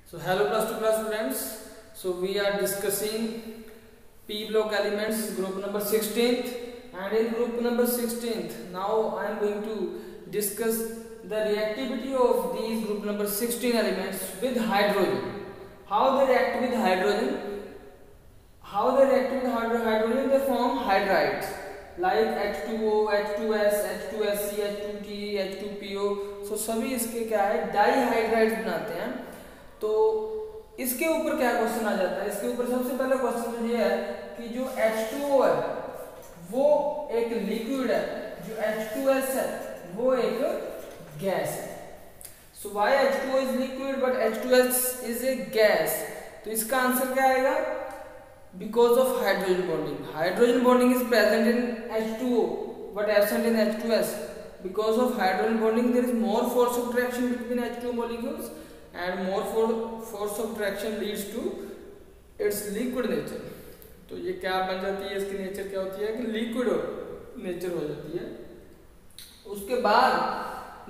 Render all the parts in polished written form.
So hello plus 2 class students. So we are discussing P block elements group number 16th, and in group number 16th now I am going to discuss the reactivity of these group number 16 elements with hydrogen. How they react with hydrogen? They form hydrides like H2O, H2S, H2SC, H2T, H2PO. So सभी इसके क्या है डाईहाइड्राइड्स बनाते हैं। तो इसके ऊपर क्या क्वेश्चन आ जाता है? इसके ऊपर सबसे पहला क्वेश्चन तो ये है कि जो H2O है वो एक लिक्विड है, जो H2S है वो एक गैस है। So why H2O is liquid but H2S is a gas? तो इसका आंसर क्या आएगा? Because of hydrogen bonding. Hydrogen bonding is present in H2O but absent in H2S. Because of hydrogen bonding there is more force of attraction between H2O molecules, and more force of attraction leads to its liquid nature. तो ये क्या बन जाती है, इसकी nature क्या होती है कि लिक्विड नेचर हो जाती है। उसके बाद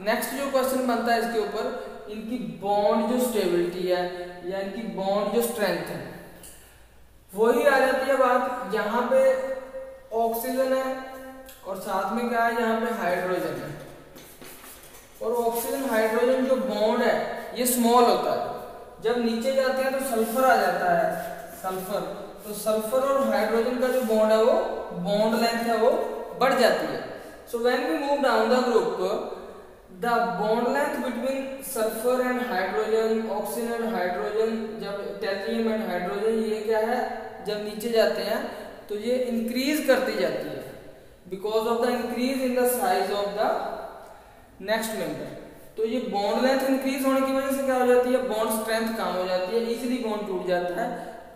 नेक्स्ट जो क्वेश्चन बनता है इसके ऊपर, इनकी बॉन्ड जो स्टेबिलिटी है या इनकी बॉन्ड जो स्ट्रेंथ है वही आ जाती है बात। यहाँ पे ऑक्सीजन है और साथ में क्या है, यहाँ पे हाइड्रोजन है, और ऑक्सीजन हाइड्रोजन जो बॉन्ड है ये स्मॉल होता है। जब नीचे जाते हैं तो सल्फर आ जाता है, सल्फर। तो सल्फर और हाइड्रोजन का जो बॉन्ड है वो बॉन्ड लेंथ है वो बढ़ जाती है। So when we move down the group, the bond length between sulphur and hydrogen, oxygen and hydrogen, जब टेल्लियम एंड हाइड्रोजन ये क्या है जब नीचे जाते हैं तो ये इंक्रीज करती जाती है because of the increase in the size of the next member. तो ये बॉन्ड लेंथ इंक्रीज होने की वजह से क्या हो जाती है, बॉन्ड स्ट्रेंथ कम हो जाती है, इजीली बॉन्ड टूट जाता है।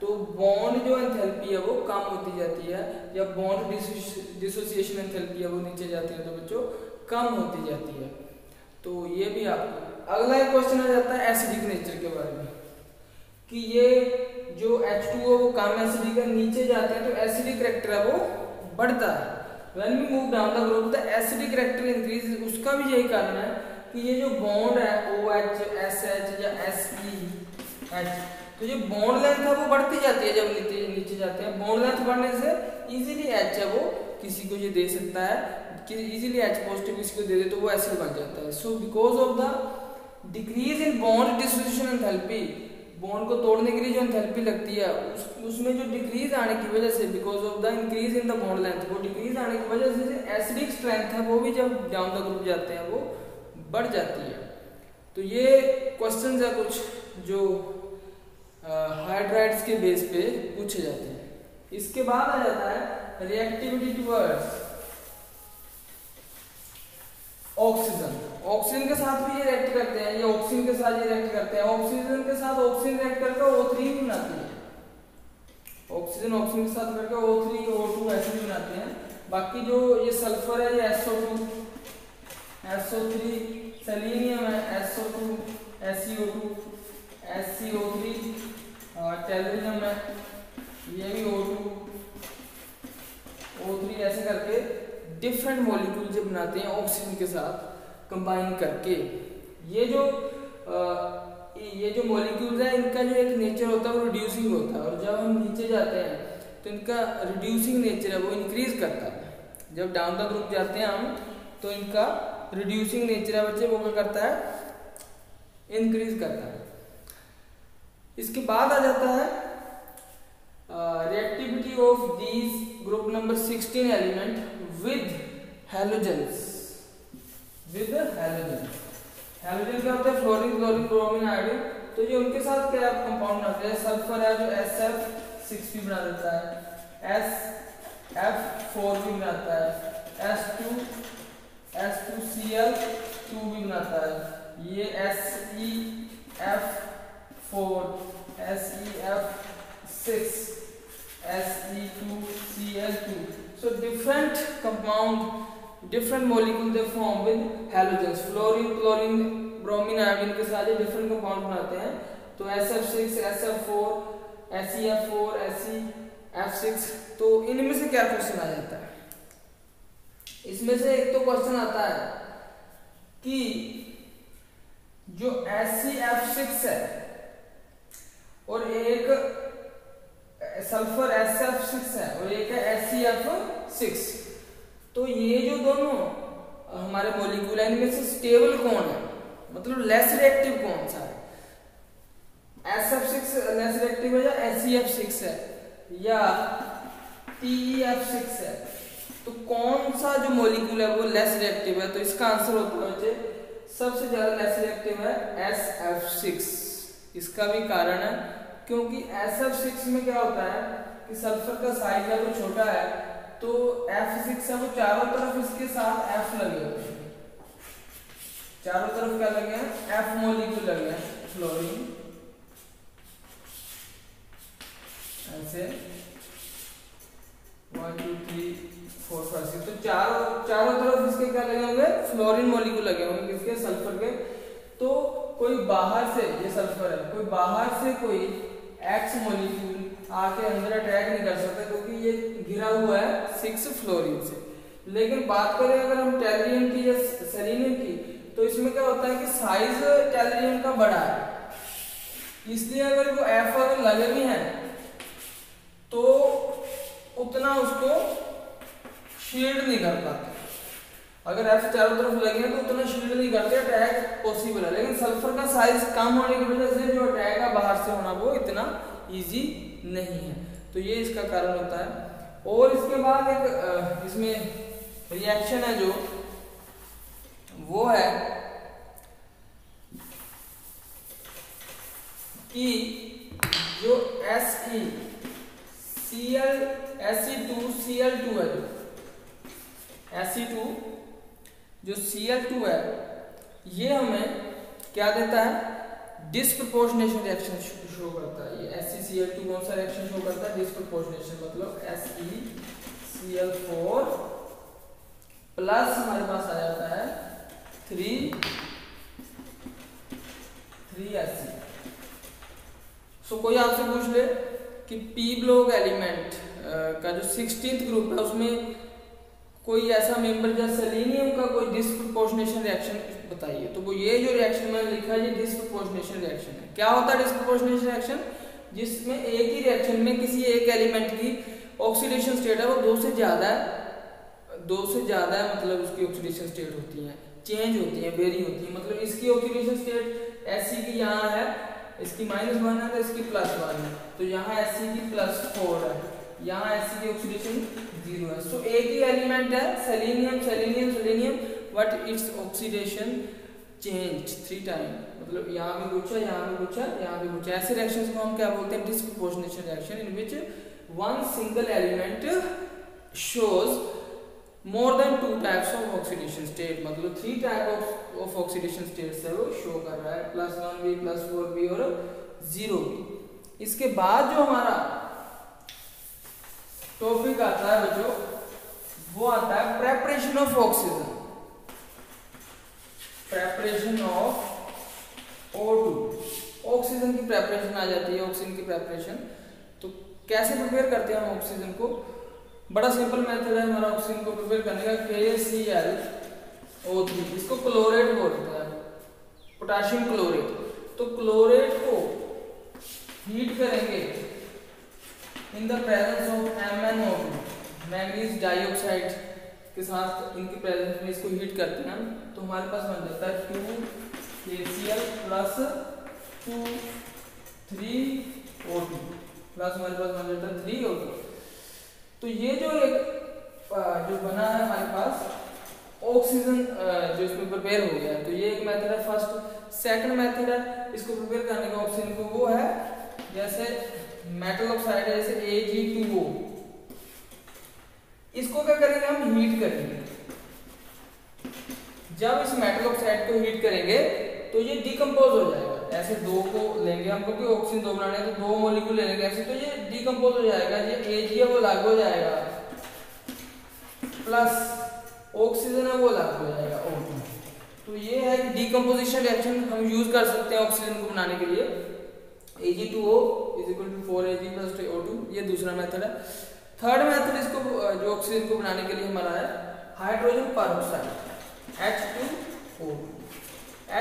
तो बॉन्ड जो एंथैल्पी है वो कम होती जाती है, या बॉन्ड डिसोसिएशन एंथैल्पी है वो नीचे जाती है तो बच्चों कम होती जाती है। तो ये भी आपको अगला एक क्वेश्चन आ जाता है एसिडिक नेचर के बारे में, कि ये जो H2O वो कम एसिडिक है, नीचे जाते हैं तो एसिडिक कैरेक्टर है वो बढ़ता है। When we move down the group, the acidic character increases. उसका भी यही कारण है कि ये जो बॉन्ड है OH, SH या SEH, तो ये बॉन्ड लेंथ है वो बढ़ती जाती है जब नीचे जाते हैं। बॉन्ड लेंथ बढ़ने से इजीली H है वो किसी को ये दे सकता है कि इजीली H पॉजिटिव किसी को दे दे तो वो एसिड बन जाता है। So because of the decrease in bond dissociation enthalpy, bond को तोड़ने के लिए जो एंथैल्पी लगती है उसमें जो डिक्रीज आने की वजह से, because of the increase in the bond length, वो डिक्रीज आने की वजह से एसिडिक स्ट्रेंथ है वो भी जब डाउन द ग्रुप जाते हैं वो बढ़ जाती है। तो ये क्वेश्चंस है कुछ जो हाइड्राइड्स के बेस पे पूछे जाते हैं। इसके बाद आ जाता है रिएक्टिविटी टुवर्ड्स ऑक्सीजन। ऑक्सीजन के साथ भी ये रिएक्ट करते हैं, ये ऑक्सीजन के साथ ये रिएक्ट करते हैं। ऑक्सीजन के साथ ऑक्सीजन रिएक्ट करके O3 भी बनाती है। ऑक्सीजन ऑक्सीजन के साथ करके O3 O2 ऐसे भी बनाते हैं। बाकी जो ये सल्फर है ये SO2, SO3, सेलेनियम है SO2, SeO2, SeO3, टेल्लियम है ये भी O2, O3 ऐसे करके डिफरेंट मॉलिक्यूल जो बनाते हैं ऑक्सीजन के साथ कंबाइन करके। ये जो मॉलिक्यूल्स है इनका जो एक नेचर होता है वो रिड्यूसिंग होता है, और जब हम नीचे जाते हैं तो इनका रिड्यूसिंग नेचर है वो इंक्रीज करता है। जब डाउन द ग्रुप जाते हैं हम तो इनका रिड्यूसिंग नेचर है बच्चे वो क्या करता है, इंक्रीज करता है। इसके बाद आ जाता है reactivity of these group number 16 element with halogens, with halogen। Halogen क्या होता है, फ्लोरीन, क्लोरीन, ब्रोमीन, आयोडीन। तो ये उनके साथ क्या कंपाउंड बनाते हैं, सल्फर है जो SF6 भी बना देता है, SF4 भी बनाता है, S2Cl2 भी बनाता है, ये SeF4, SeF6, Se2Cl2। So different compound, different molecule they form with halogens। Fluorine, chlorine, bromine, iodine के साथ ये डिफरेंट कंपाउंड बनाते हैं। तो SF6, SF4, SeF4, SeF6। तो इनमें से क्या क्वेश्चन आ जाता है? इसमें से एक तो क्वेश्चन आता है कि जो SeF6 है और एक सल्फर SF6 है और एक है SeF6। तो ये जो दोनों हमारे मॉलिक्यूल है इनमें से स्टेबल कौन है, मतलब लेस रिएक्टिव कौन सा है? SF6 लेस रिएक्टिव है या SeF6 है या TeF6 है? तो कौन सा जो मॉलिक्यूल है वो लेस रिएक्टिव है? तो इसका आंसर होता है बच्चे सबसे ज्यादा लेस रिएक्टिव है SF6। इसका भी कारण है क्योंकि SF6 में क्या होता है कि सल्फर का साइज है वो छोटा है, तो F6 है वो चारों तरफ इसके साथ F लगे हुए हैं, चारों तरफ क्या लगे हैं? F मॉलिक्यूल लगे हैं फ्लोरीन, ऐसे 1 2 3 4 5 6। तो चारों तरफ इसके क्या लगे होंगे? फ्लोरीन मॉलिक्यूल लगे होंगे किसके? सल्फर के। तो कोई बाहर से, ये सल्फर है, कोई बाहर से कोई X मॉलिक्यूल आके अंदर अटैक नहीं कर सकता क्योंकि ये घिरा हुआ है 6 फ्लोरीन से। लेकिन बात करें अगर हम टेलुरियम की या सेलेनियम की, तो इसमें क्या होता है कि साइज टेलुरियम का बड़ा है, इसलिए अगर वो F अगर लगे भी हैं तो उतना उसको शील्ड नहीं कर पाते। अगर F चारों तरफ लगे हैं तो उतना शील्ड नहीं करते, अटैक पॉसिबल है। लेकिन सल्फर का साइज कम होने की वजह से जो अटैक है बाहर से होना वो इतना इजी नहीं है, तो ये इसका कारण होता है। और इसके बाद एक इसमें रिएक्शन है जो वो है कि जो SE2Cl2 है, SE2 जो Cl2 है ये हमें क्या देता है? डिस्प्रपोर्शनेशन रिएक्शन शो करता है। ये SeCl2 कौन सा रिएक्शन शो करता है? डिस्प्रपोर्शनेशन, मतलब SeCl4 प्लस हमारे पास आ जाता है 3He। सो कोई आपसे पूछ ले कि P ब्लॉक एलिमेंट का जो 16th ग्रुप है उसमें कोई ऐसा मेंबर जैसे सेलेनियम का कोई डिस्प्रपोर्शनेशन रिएक्शन बताइए, तो वो ये जो रिएक्शन मैंने लिखा है ये डिस्प्रपोर्शनेशन रिएक्शन है। क्या होता है डिस्प्रपोर्शनेशन रिएक्शन? जिसमें एक ही रिएक्शन में किसी एक एलिमेंट की ऑक्सीडेशन स्टेट है वो 2 से ज्यादा है, मतलब उसकी ऑक्सीडेशन स्टेट होती है, चेंज होती है, वेरी होती है। मतलब इसकी ऑक्सीडेशन स्टेट Se की यहाँ है, इसकी -1 है तो इसकी +1 है, तो यहाँ Se की +4 है, यहाँ Se की ऑक्सीडेशन 0 है। सो एक ही एलिमेंट है selenium but its oxidation change 3 time, मतलब यहाँ भी कुछ है, यहाँ भी कुछ है, यहाँ भी कुछ है। ऐसे रिएक्शंस को हम क्या बोलते हैं? Disproportionation reaction, in which one single element shows more than 2 types of oxidation state, मतलब 3 टाइप ऑफ ऑक्सीडेशन स्टेट्स है वो शो कर रहा है, +1b +4b और 0b। इसके बाद जो हमारा टॉपिक आता है बच्चों वो आता है preparation of oxygen, preparation of O2। Oxygen की प्रेपरेशन आ जाती है, ऑक्सीजन की प्रेपरेशन। तो कैसे प्रिपेयर करते हैं हम ऑक्सीजन को? बड़ा सिंपल मेथड है हमारा ऑक्सीजन को प्रिपेयर करने का, KClO3, इसको क्लोरेट बोलते हैं, पोटेशियम क्लोरेट। तो क्लोरेट को हीट करेंगे in the presence of MnO2, manganese dioxide के साथ इनकी प्रेजेंस में इसको हीट करते हैं हम, तो हमारे पास बन जाता है 2KCl प्लस 3O2 प्लस हमारे पास बन जाता है 3O2। तो ये जो जो बना है हमारे पास ऑक्सीजन जो इसमें प्रिपेयर हो गया है, तो ये एक मेथड है फर्स्ट। सेकंड मेथड है इसको प्रिपेयर करने का ऑक्सीजन को, वो है जैसे मेटल ऑक्साइड है जैसे Ag2O, इसको क्या करेंगे हम? हीट करेंगे। जब इस मेटल ऑक्साइड को हीट करेंगे तो ये डिकम्पोज हो जाएगा, ऐसे 2 को लेंगे हम, क्योंकि ऑक्सीजन 2 बनाने हैं तो 2 मॉलिक्यूल लेंगे ऐसे, तो ये डिकम्पोज हो जाएगा, ये Ag है वो अलग हो जाएगा, प्लस ऑक्सीजन है वो अलग हो जाएगा O2। तो ये है कि डिकम्पोजिशन रिएक्शन हम यूज कर सकते हैं ऑक्सीजन को बनाने के लिए। Ag2O = 4Ag + 3O2, ये दूसरा मेथड है। थर्ड मेथड इसको जो ऑक्सीजन को बनाने के लिए हमारा है हाइड्रोजन परऑक्साइड H2O2।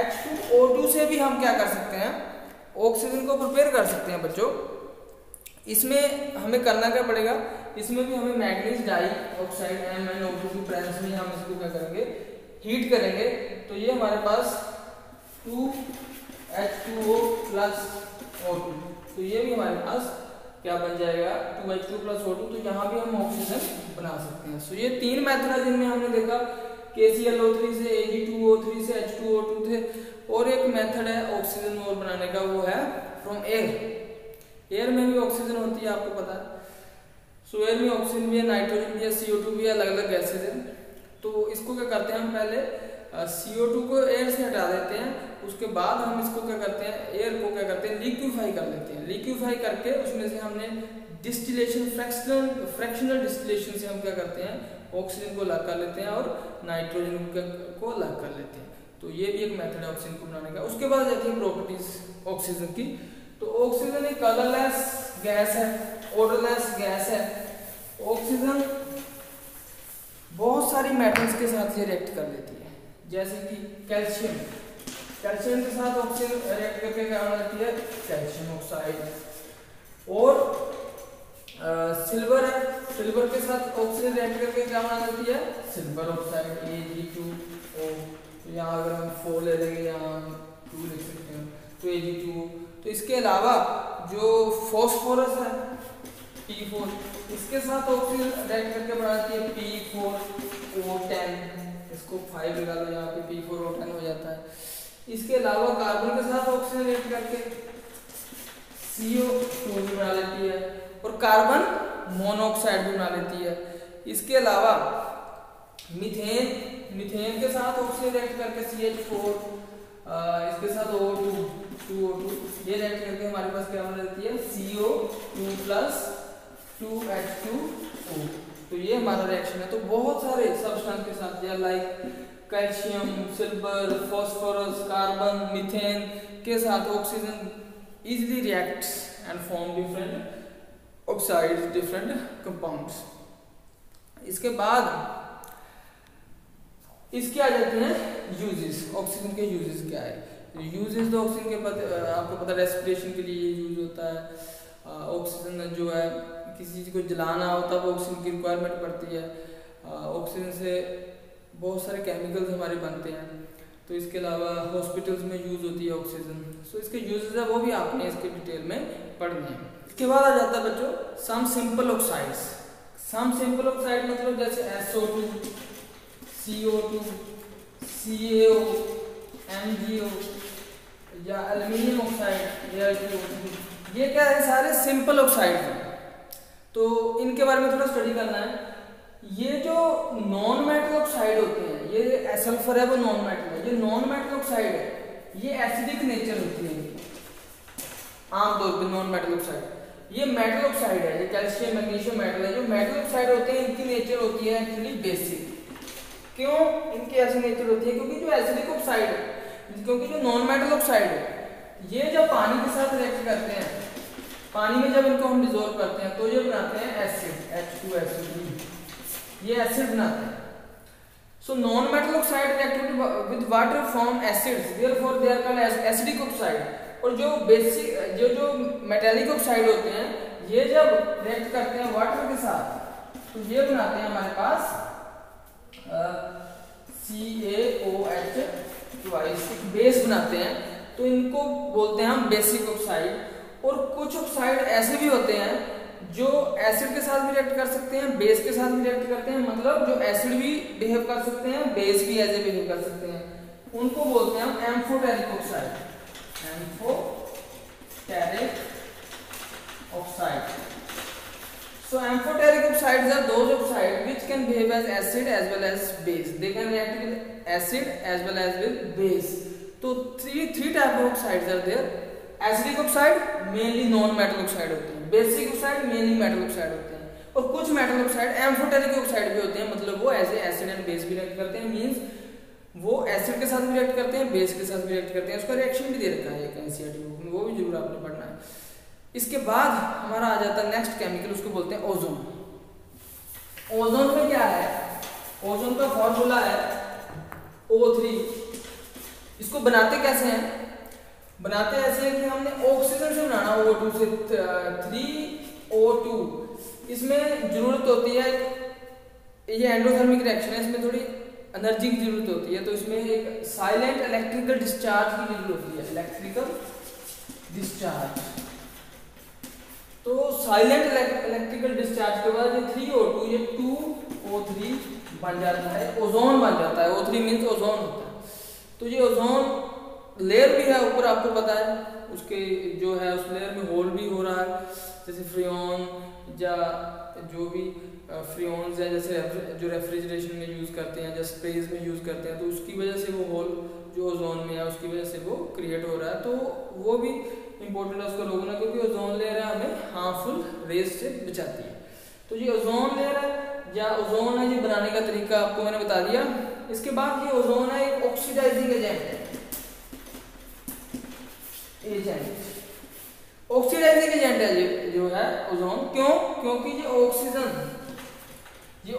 H2O2 से भी हम क्या कर सकते हैं? ऑक्सीजन को प्रिपेयर कर सकते हैं बच्चों। इसमें हमें करना क्या पड़ेगा, इसमें भी हमें मैग्नीज डाई ऑक्साइड MnO2 की प्रेजेंस में हम इसको क्या करेंगे, हीट करेंगे। तो ये हमारे पास 2H2O प्लस O2, तो ये भी हमारे पास क्या बन जाएगा 2H2 प्लस O2। तो यहाँ भी हम ऑक्सीजन बना सकते हैं। सो ये 3 मेथड है जिनमें हमने देखा KClO3 से Ag2O3 से H2O2 थे, और एक मेथड है ऑक्सीजन और बनाने का, वो है फ्रॉम एयर। एयर में भी ऑक्सीजन होती है, आपको पता है। सो एयर में ऑक्सीजन भी है, नाइट्रोजन भी है, CO2 भी है, अलग अलग गैसेज हैं। तो इसको क्या करते हैं, हम पहले CO2 को एयर से हटा देते हैं, उसके बाद हम इसको क्या करते हैं, एयर को क्या करते हैं, लिक्विफाई कर लेते हैं। लिक्विफाई करके उसमें से हमने डिस्टिलेशन, फ्रैक्शनल डिस्टिलेशन से हम क्या करते हैं, ऑक्सीजन को अलग कर लेते हैं और नाइट्रोजन को अलग कर लेते हैं। तो ये भी एक मेथड है ऑक्सीजन को बनाने का। उसके बाद जाती है प्रॉपर्टीज ऑक्सीजन की। तो ऑक्सीजन एक कलरलेस गैस है, ओडरलेस गैस है। ऑक्सीजन बहुत सारी मेटल्स के साथ ये रिएक्ट कर लेती है, जैसे कि कैल्शियम के साथ ऑक्सीजन रिएक्ट करके क्या बनाती है, कैल्शियम ऑक्साइड। और सिल्वर है, सिल्वर के साथ ऑक्सीजन रिएक्ट करके क्या बना देती है, सिल्वर ऑक्साइड Ag2O। तो यहाँ अगर हम 4 ले लेंगे, यहाँ 2 लिख सकते हैं, तो Ag2O। तो इसके अलावा जो फॉस्फोरस है P4, इसके साथ ऑक्सीजन रिएक्ट करके बनाती है P4O10। इसको 5 लगा लो, यहाँ पे P4O10 हो जाता है। इसके अलावा कार्बन के साथ ऑक्सीजन रिएक्ट करके CO2 भी बना लेती है, और कार्बन मोनोऑक्साइड भी बना लेती है। इसके अलावा मीथेन के साथ ऑक्सीजन रिएक्ट करके CH4, इसके साथ O2, ये रिएक्ट करके हमारे पास क्या बना देती है, CO2 प्लस 2H2O। तो ये हमारा रिएक्शन है। तो बहुत सारे सब्सटेंस के साथ, like calcium, silver, phosphorus, carbon, methane के साथ oxygen easily reacts and form different oxides, different compounds. इसके बाद इसके आ जाते हैं यूजेस। ऑक्सीजन के यूजेस क्या है, यूजेस तो ऑक्सीजन के आपको पता रेस्पिरेशन के लिए यूज होता है। ऑक्सीजन जो है, किसी चीज़ को जलाना हो तब ऑक्सीजन की रिक्वायरमेंट पड़ती है। ऑक्सीजन से बहुत सारे केमिकल्स हमारे बनते हैं। तो इसके अलावा हॉस्पिटल्स में यूज होती है ऑक्सीजन। सो इसके यूजेस है, वो भी आपने इसके डिटेल में पढ़ने हैं। इसके बाद आ जाता है बच्चों some simple oxides. Some simple oxide मतलब जैसे SO2, CO2, CaO, MgO या एल्यूमिनियम ऑक्साइड या Al2O, ये क्या है, सारे सिंपल ऑक्साइड हैं। तो इनके बारे में थोड़ा स्टडी करना है। ये जो नॉन मेटल ऑक्साइड होते हैं, ये सल्फर है वो नॉन मेटल है, ये नॉन मेटल ऑक्साइड है, ये एसिडिक नेचर होती है आमतौर पे नॉन मेटल ऑक्साइड। ये मेटल ऑक्साइड है, ये कैल्शियम, मैग्नीशियम मेटल है। जो मेटल ऑक्साइड होते हैं इनकी नेचर होती है एक्चुअली बेसिक। क्यों इनकी ऐसी नेचर होती है, क्योंकि जो एसिडिक ऑक्साइड है, क्योंकि जो नॉन मेटल ऑक्साइड है, ये जब पानी के साथ रिएक्ट करते हैं, पानी में जब इनको हम डिसॉल्व करते हैं तो ये बनाते हैं एसिड H2SO3, ये एसिड बनाते हैं। So non metal oxide react with water form acids, therefore they are called acidic oxide. और जो बेसिक जो मेटालिक ऑक्साइड होते हैं, ये जब रिएक्ट करते हैं वाटर के साथ तो ये बनाते हैं हमारे पास CaOH ट्वाइस, बेस बनाते हैं। तो इनको बोलते हैं हम बेसिक ऑक्साइड। और कुछ ऑक्साइड ऐसे भी होते हैं जो एसिड के साथ भी रिएक्ट कर सकते हैं, बेस के साथ भी रिएक्ट करते हैं, मतलब जो एसिड भी बिहेव कर सकते हैं, बेस भी एज ए बिहेव कर सकते हैं। उनको बोलते हैं हम amphoteric oxide, amphoteric oxide. So amphoteric oxides are those oxides which can behave as acid as well as base. They can react with acid as well as with base. So three type of oxides are there. Acidic oxide mainly non-metal oxide होते हैं, basic oxide mainly metal oxide होते हैं, और कुछ metal oxide amphoteric oxide भी होते हैं, मतलब वो ऐसे acid and base भी react करते हैं, means वो acid के साथ भी react करते हैं, base के साथ भी react करते हैं। उसका reaction भी दे रखा है एक NCERT बुक में, वो भी जरूर आपने पढ़ना है। इसके बाद हमारा आ जाता है नेक्स्ट केमिकल, उसको बोलते हैं ओजोन। ओजोन में क्या है, ओजोन का फॉर्मूला है O3। इसको बनाते कैसे हैं, बनाते ऐसे हैं कि हमने ऑक्सीजन से बनाना O2 से 3O2। इसमें जरूरत होती है, ये एंडोथर्मिक रिएक्शन है, इसमें थोड़ी एनर्जी की जरूरत होती है, तो इसमें एक साइलेंट इलेक्ट्रिकल डिस्चार्ज की जरूरत होती है, इलेक्ट्रिकल डिस्चार्ज। तो साइलेंट इलेक्ट्रिकल डिस्चार्ज के बाद ये 3O2 ये 2O3 बन जाता है, ओजोन बन जाता है। O3 मीन्स ओजोन होता है। तो ये ओजोन लेयर भी है ऊपर, आपको पता है, उसके जो है उस लेयर में होल भी हो रहा है, जैसे फ्रियोन या जो भी फ्रियोन्स है, जैसे जो रेफ्रिजरेशन में यूज़ करते हैं या स्प्रेज में यूज़ करते हैं, तो उसकी वजह से वो होल जो ओजोन में है उसकी वजह से वो क्रिएट हो रहा है। तो वो भी इंपॉर्टेंट है उसको रोकना, क्योंकि ओजोन लेयर है हमें हार्मफुल रेज से बचाती है। तो ये ओजोन लेयर है या ओजोन है, ये बनाने का तरीका आपको मैंने बता दिया। इसके बाद ये ओजोन है एक ऑक्सीडाइजिंग एजेंट है, ऑक्सीडाइजिंग एजेंट है ये जो है ओजोन। क्यों? क्योंकि ये ऑक्सीजन ये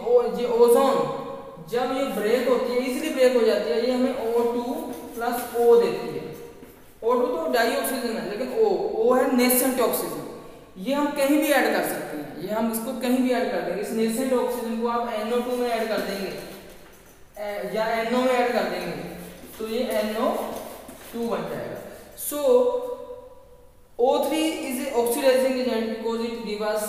ओजोन जब ये ब्रेक होती है, इजीली ब्रेक हो जाती है, ये हमें O2 प्लस O देती है। O2 तो डाई ऑक्सीजन है, लेकिन O है नेसेंट ऑक्सीजन, ये हम कहीं भी ऐड कर सकते हैं, ये हम इसको कहीं भी ऐड कर देंगे। इस नेसेंट ऑक्सीजन को आप NO2 में ऐड कर देंगे या NO में ऐड कर देंगे, तो ये NO2 बन जाएगा। So O3 is a oxidizing agent because it gives us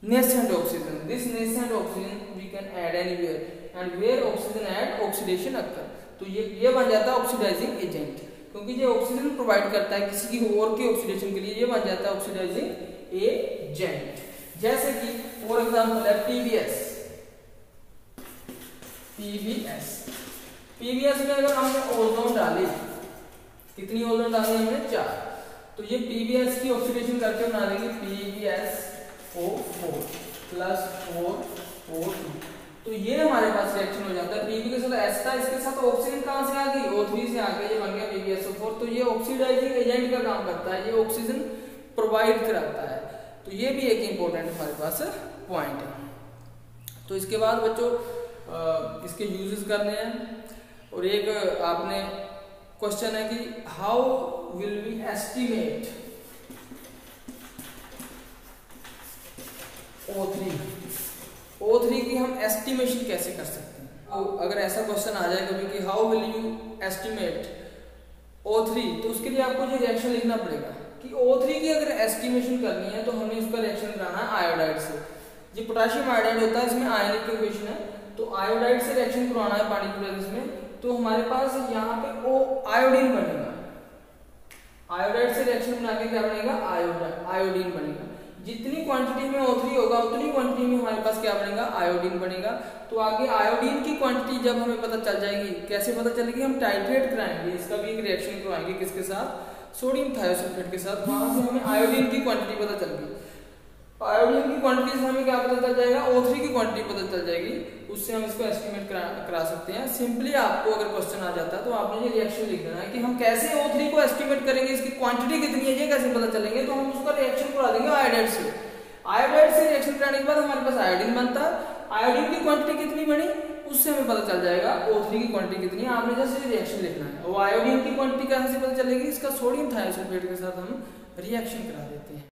nascent oxygen. This nascent oxygen we can add anywhere, and where oxygen add oxidation occur. तो ये बन जाता है ऑक्सीडाइजिंग एजेंट, क्योंकि ये ऑक्सीजन प्रोवाइड करता है किसी की और की ऑक्सीडेशन के लिए, ये बन जाता है ऑक्सीडाइजिंग एजेंट। जैसे कि फॉर एग्जांपल है पीबीएस में अगर हमने ओजोन डाली, कितनी ओजोन डाली हमने 4, तो ये पीबीएस की ऑक्सीडेशन करके बना देंगे PbSO4 प्लस 4O2। तो ये हमारे पास रिएक्शन हो जाता है। Pb के साथ S था, इसके साथ ऑक्सीजन कहां से आ गई, O3 से आ गई, ये बन गया PbSO4। तो ये ऑक्सीडाइजिंग एजेंट का काम करता है, ये ऑक्सीजन प्रोवाइड कराता है। तो ये भी एक इंपॉर्टेंट हमारे पास पॉइंट है। तो इसके बाद बच्चों इसके यूजेस करने हैं, और एक आपने क्वेश्चन है कि how will we estimate O3 की हम एस्टिमेशन कैसे कर सकते हैं। तो अगर ऐसा क्वेश्चन आ जाए कभी कि how will you estimate O3, तो उसके लिए आपको ये रिएक्शन लिखना पड़ेगा कि O3 की अगर एस्टिमेशन करनी है तो हमें उसका रिएक्शन कराना है आयोडाइड से। ये पोटेशियम आयोडाइड होता है, इसमें आयनिक इक्वेशन है, तो आयोडाइड से रिएक्शन करवाना है पानी की प्रेजेंस में। तो हमारे पास यहाँ पे आयोडीन बनेगा, आयोडाइड से रिएक्शन बना के क्या बनेगा, आयोडीन बनेगा। जितनी क्वांटिटी में O3 होगा उतनी क्वांटिटी में हमारे पास क्या बनेगा, आयोडीन बनेगा। तो आगे आयोडीन की क्वांटिटी जब हमें पता चल जाएगी, कैसे पता चलेगी, हम टाइट्रेट कराएंगे, इसका भी एक रिएक्शन करवाएंगे, किसके साथ, सोडियम थायोसल्फेट के साथ। वहां से हमें आयोडीन की क्वांटिटी पता चल गई, आयोडीन की क्वांटिटी से हमें क्या पता चल जाएगा, O3 की क्वांटिटी पता चल जाएगी, उससे हम इसको एस्टिमेट करा सकते हैं। सिंपली आपको अगर क्वेश्चन आ जाता है तो आपने ये रिएक्शन लिख देना है कि हम कैसे O3 को एस्टिमेट करेंगे, इसकी क्वांटिटी कितनी है ये कैसे पता चलेंगे, तो हम उसका रिएक्शन करा देंगे आयोडाइड से। आयोडाइड से रिएक्शन कराने के बाद हमारे पास आयोडीन बनता है, आयोडीन की क्वांटिटी कितनी बनी उससे हमें पता चल जाएगा O3 की क्वांटिटी कितनी है। आपने जैसे रिएक्शन लिखना है, वो आयोडीन की क्वांटिटी कहां से पता चलेगी, इसका सोडियम थायोसल्फेट के साथ हम रिएक्शन करा देते हैं।